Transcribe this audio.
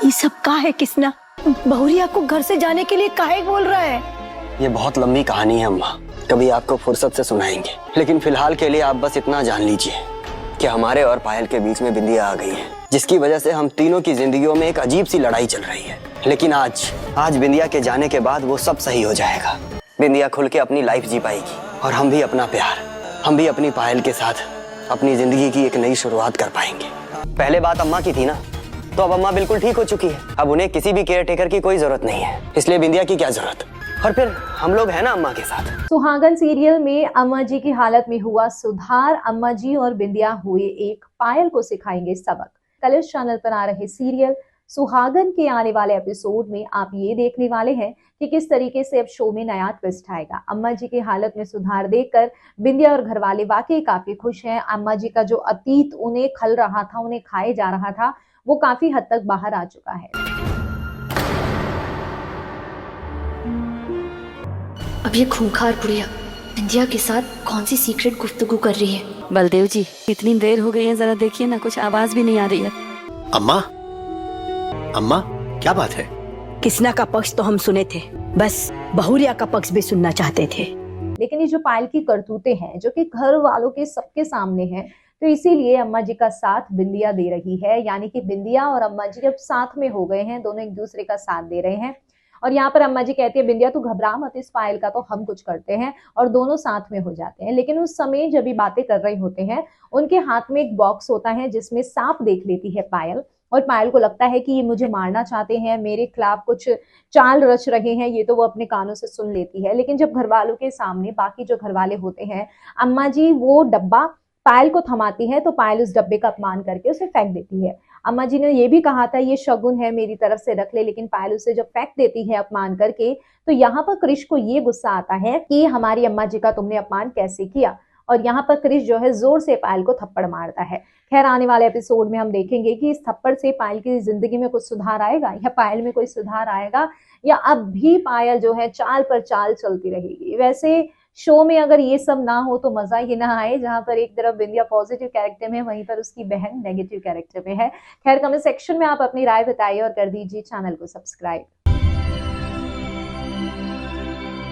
ये सब का है किसना? बहुरिया को घर से जाने के लिए काहे बोल रहा है? ये बहुत लंबी कहानी है अम्मा, कभी आपको फुर्सत से सुनाएंगे। लेकिन फिलहाल के लिए आप बस इतना जान लीजिए कि हमारे और पायल के बीच में बिंदिया आ गई है, जिसकी वजह से हम तीनों की जिंदगियों में एक अजीब सी लड़ाई चल रही है। लेकिन आज बिंदिया के जाने के बाद वो सब सही हो जाएगा। बिंदिया खुल के अपनी लाइफ जी पाएगी और हम भी अपना प्यार, हम भी अपनी पायल के साथ अपनी जिंदगी की एक नई शुरुआत कर पाएंगे। पहले बात अम्मा की थी ना, तो अब अम्मा बिल्कुल ठीक हो चुकी है। अब उन्हें किसी भी केयर टेकर की कोई जरूरत नहीं है, इसलिए बिंदिया की क्या जरूरत। और फिर हम लोग हैं ना अम्मा के साथ। सुहागन सीरियल में अम्मा जी की हालत में हुआ सुधार, अम्मा जी और बिंदिया हुए एक, पायल को सिखाएंगे सबक। कलर्स चैनल पर आ रहे सीरियल सुहागन के आने वाले एपिसोड में आप ये देखने वाले हैं कि किस तरीके से अब शो में नया ट्विस्ट आएगा। अम्मा जी की हालत में सुधार देखकर बिंदिया और घरवाले वाकई काफी खुश हैं। अम्मा जी का जो अतीत उन्हें खल रहा था, उन्हें खाए जा रहा था, वो काफी हद तक बाहर आ चुका है। अब ये खूंखार बुढ़िया बिंदिया के साथ कौन सी सीक्रेट गुफ्तगू कर रही है? बलदेव जी, कितनी देर हो गई है, जरा देखिए ना, कुछ आवाज भी नहीं आ रही है। अम्मा, अम्मा, क्या बात है? किसना का पक्ष तो हम सुने थे, बस बहुरिया का पक्ष भी सुनना चाहते थे। लेकिन ये जो पायल की करतूतें हैं, जो कि घर वालों के सबके सामने हैं, तो इसीलिए अम्मा जी का साथ बिंदिया दे रही है। यानी कि बिंदिया और अम्मा जी अब साथ में हो गए हैं, दोनों एक दूसरे का साथ दे रहे हैं। और यहाँ पर अम्मा जी कहती है, बिंदिया तू घबरा मत, इस पायल का तो हम कुछ करते हैं, और दोनों साथ में हो जाते हैं। लेकिन उस समय जब ये बातें कर रहे होते हैं, उनके हाथ में एक बॉक्स होता है जिसमें सांप देख लेती है पायल, और पायल को लगता है कि ये मुझे मारना चाहते हैं, मेरे खिलाफ कुछ चाल रच रहे हैं, ये तो वो अपने कानों से सुन लेती है। लेकिन जब घर वालों के सामने बाकी जो घर वाले होते हैं, अम्मा जी वो डब्बा पायल को थमाती है, तो पायल उस डब्बे का अपमान करके उसे फेंक देती है। अम्मा जी ने ये भी कहा था ये शगुन है, मेरी तरफ से रख ले, लेकिन पायल उसे जब फेंक देती है अपमान करके, तो यहाँ पर क्रिश को ये गुस्सा आता है कि हमारी अम्मा जी का तुमने अपमान कैसे किया। और यहाँ पर क्रिश जो है जोर से पायल को थप्पड़ मारता है। खैर, आने वाले एपिसोड में हम देखेंगे कि इस थप्पड़ से पायल की जिंदगी में कुछ सुधार आएगा, या पायल में कोई सुधार आएगा, या अब भी पायल जो है चाल पर चाल चलती रहेगी। वैसे शो में अगर ये सब ना हो तो मजा ही ना आए, जहां पर एक तरफ बिंदिया पॉजिटिव कैरेक्टर में, वहीं पर उसकी बहन नेगेटिव कैरेक्टर में है। खैर, कमेंट सेक्शन में आप अपनी राय बताइए और कर दीजिए चैनल को सब्सक्राइब।